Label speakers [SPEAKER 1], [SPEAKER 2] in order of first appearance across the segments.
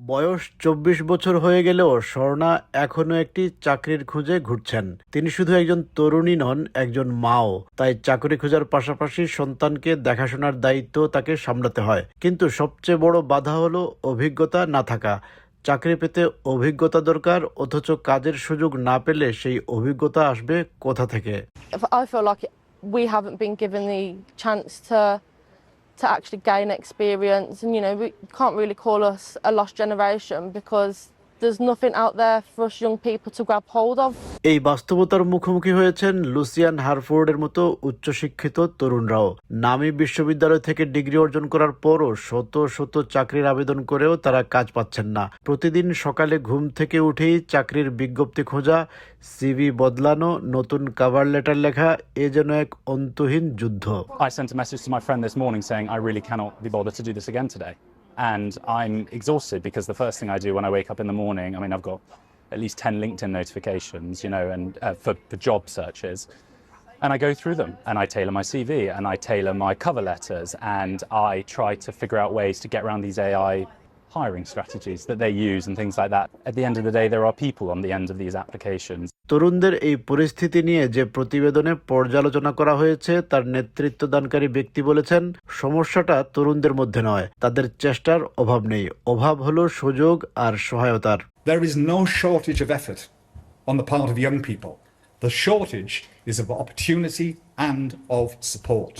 [SPEAKER 1] বয়স ২৪ বছর হয়ে গেলেও স্বর্ণা এখনো একটি চাকরির খোঁজে ঘুরছেন। তিনি শুধু একজন তরুণী নন, একজন মাও। তাই চাকরি খোঁজার পাশাপাশি সন্তানকে দেখাশোনার দায়িত্ব তাকে সামলাতে হয়। কিন্তু সবচেয়ে বড় বাধা হলো অভিজ্ঞতা না থাকা। চাকরি পেতে অভিজ্ঞতা দরকার, অথচ কাজের সুযোগ না পেলে সেই অভিজ্ঞতা আসবে কোথা থেকে?
[SPEAKER 2] I feel like we haven't been given the chance to actually gain experience, and we can't really call us a lost generation because there's nothing out there for us young people to grab hold of.
[SPEAKER 1] এই বাস্তবতার মুখোমুখি হয়েছেন Lucien হারফোর্ডের মতো উচ্চশিক্ষিত তরুণরাও। নামী বিশ্ববিদ্যালয় থেকে degree অর্জন করার পরও শত শত চাকরির আবেদন করেও তারা কাজ পাচ্ছেন না। প্রতিদিন সকালে ঘুম থেকে উঠেই চাকরির বিজ্ঞপ্তি খোঁজা, সিভি বদলানো, নতুন কভার লেটার লেখা, এ যেন এক অন্তহীন যুদ্ধ।
[SPEAKER 3] I sent a message to my friend this morning saying I really cannot be bothered to do this again today. And I'm exhausted because the first thing I do when I wake up in the morning, I mean, I've got at least 10 LinkedIn notifications, and for job searches. And I go through them and I tailor my CV and I tailor my cover letters and I try to figure out ways to get around these AI hiring strategies that they use and things like that. At the end of the day, there are people on the end of these applications.
[SPEAKER 1] তরুণদের এই পরিস্থিতি নিয়ে যে প্রতিবেদনে পর্যালোচনা করা হয়েছে তার নেতৃত্বদানকারী ব্যক্তি বলেছেন, সমস্যাটা তরুণদের মধ্যে নয়, তাদের চেষ্টার অভাব নেই, অভাব হলো সুযোগ আর সহায়তার।
[SPEAKER 4] There is no shortage of effort on the part of young people. The shortage is of opportunity and of support.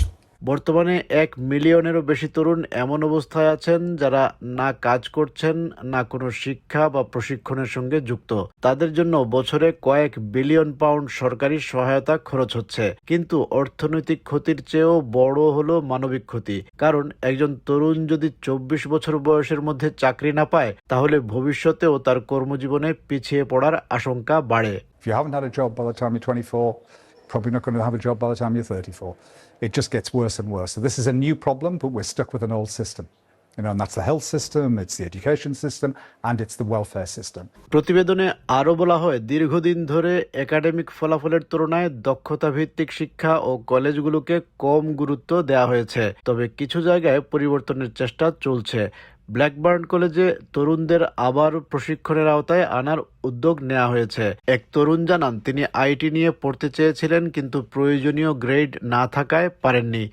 [SPEAKER 1] বর্তমানে 1 মিলিয়নেরও বেশি তরুণ এমন অবস্থায় আছেন যারা না কাজ করছেন, না কোনো শিক্ষা বা প্রশিক্ষণের সঙ্গে যুক্ত। তাদের জন্য বছরে কয়েক বিলিয়ন পাউন্ড সরকারি সহায়তা খরচ হচ্ছে। কিন্তু অর্থনৈতিক ক্ষতির চেয়েও বড় হলো মানবিক ক্ষতি। কারণ একজন তরুণ যদি 24 বছর বয়সের মধ্যে চাকরি না পায়, তাহলে ভবিষ্যতেও তার কর্মজীবনে পিছিয়ে পড়ার আশঙ্কা বাড়ে।
[SPEAKER 5] If you haven't had a job by the time you're 24, probably not going to have a job by the time you're 34. It just gets worse and worse. So this is a new problem, but we're stuck with an old system. And that's the health system, it's the education system, and it's the welfare system.
[SPEAKER 1] প্রতিবেদনে আরও বলা হয়, দীর্ঘদিন ধরে academic ফলাফলের তুলনায় দক্ষতা ভিত্তিক শিক্ষা ও কলেজগুলোকে কম গুরুত্ব দেওয়া হয়েছে। তবে কিছু জায়গায় পরিবর্তনের চেষ্টা চলছে। ব্ল্যাকবার্ন কলেজে তরুণদের আবার প্রশিক্ষণের আওতায় আনার উদ্যোগ নেওয়া হয়েছে। এক তরুণ জানান, তিনি আইটি নিয়ে পড়তে চেয়েছিলেন কিন্তু প্রয়োজনীয় গ্রেড না থাকায় পারেননি।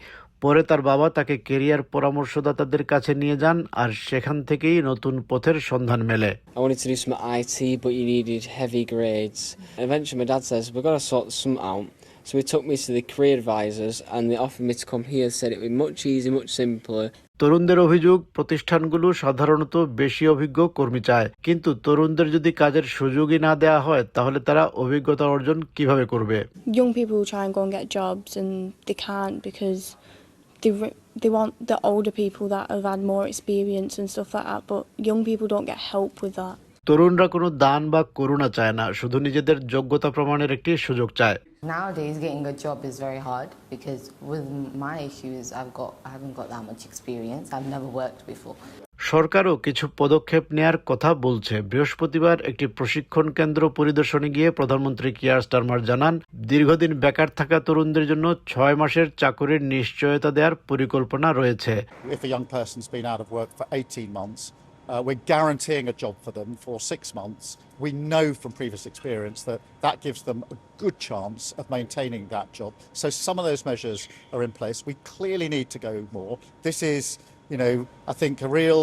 [SPEAKER 1] পরে তার বাবা তাকে কেরিয়ার পরামর্শদাতাদের কাছে নিয়ে যান আর সেখান থেকেই নতুন পথের সন্ধান মেলে।
[SPEAKER 6] I wanted to do some IT, but you needed heavy grades. Eventually my dad says, we've got to sort something out. So he took me to the career advisors and they offered me to come here, said it would be much easier, much simpler.
[SPEAKER 1] তরুণদের অভিযোগ, প্রতিষ্ঠানগুলো সাধারণত বেশি অভিজ্ঞ কর্মী চায়, কিন্তু তরুণদের যদি কাজের সুযোগই না দেওয়া হয় তাহলে তারা অভিজ্ঞতা অর্জন কিভাবে করবে?
[SPEAKER 7] Young people try and go and get jobs and they can't because they want the older people that have had more experience and stuff like that, but young people don't get help with that.
[SPEAKER 1] তরুণরা কোনো দান বা করুণা চায় না, শুধু নিজেদের যোগ্যতা প্রমাণের একটি সুযোগ চায়।
[SPEAKER 8] Nowadays, getting a job is very hard because with my issues, I haven't got that much experience. I've never worked before.
[SPEAKER 1] সরকারও কিছু পদক্ষেপ নেয়ার কথা বলছে। বৃহস্পতিবার একটি প্রশিক্ষণ কেন্দ্র পরিদর্শনে গিয়ে প্রধানমন্ত্রী কিয়ার স্টারমার জানান, দীর্ঘদিন বেকার থাকা তরুণদের জন্য 6 মাসের চাকরির নিশ্চয়তা দেওয়ার পরিকল্পনা রয়েছে।
[SPEAKER 9] If a young person's been out of work for 18 months, we're guaranteeing a job for them for 6 months. We know from previous experience that that gives them a good chance of maintaining that job. So some of those measures are in place. We clearly need to go more. This is, I think a real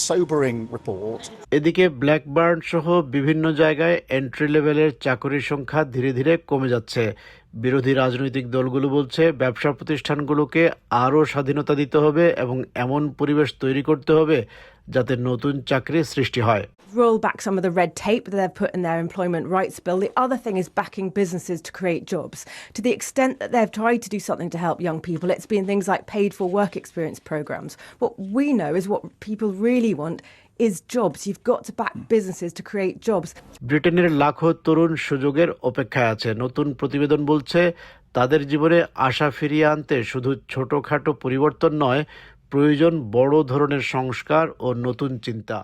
[SPEAKER 9] sobering report.
[SPEAKER 1] এদিকে Blackburn সহ বিভিন্ন জায়গায় entry লেভেলের চাকরির সংখ্যা ধীরে ধীরে কমে যাচ্ছে। বিরোধী রাজনৈতিক দলগুলো বলছে, ব্যবসা প্রতিষ্ঠানগুলোকে আরও স্বাধীনতা দিতে হবে এবং এমন পরিবেশ তৈরি করতে হবে যাতে নতুন চাকরি সৃষ্টি হয়।
[SPEAKER 10] Roll back some of the red tape that they've put in their employment rights bill. The other thing is backing businesses to create jobs. To the extent that they've tried to do something to help young people, it's been things like paid for work experience programs. What we know is what people really want is jobs. You've got to back businesses to create jobs.
[SPEAKER 1] ব্রিটেনের লাখো তরুণ সুযোগের অপেক্ষায় আছে। নতুন প্রতিবেদন বলছে, তাদের জীবনে আশা ফিরিয়ে আনতে শুধু ছোটখাটো পরিবর্তন নয়, প্রয়োজন বড় ধরনের সংস্কার ও নতুন চিন্তা।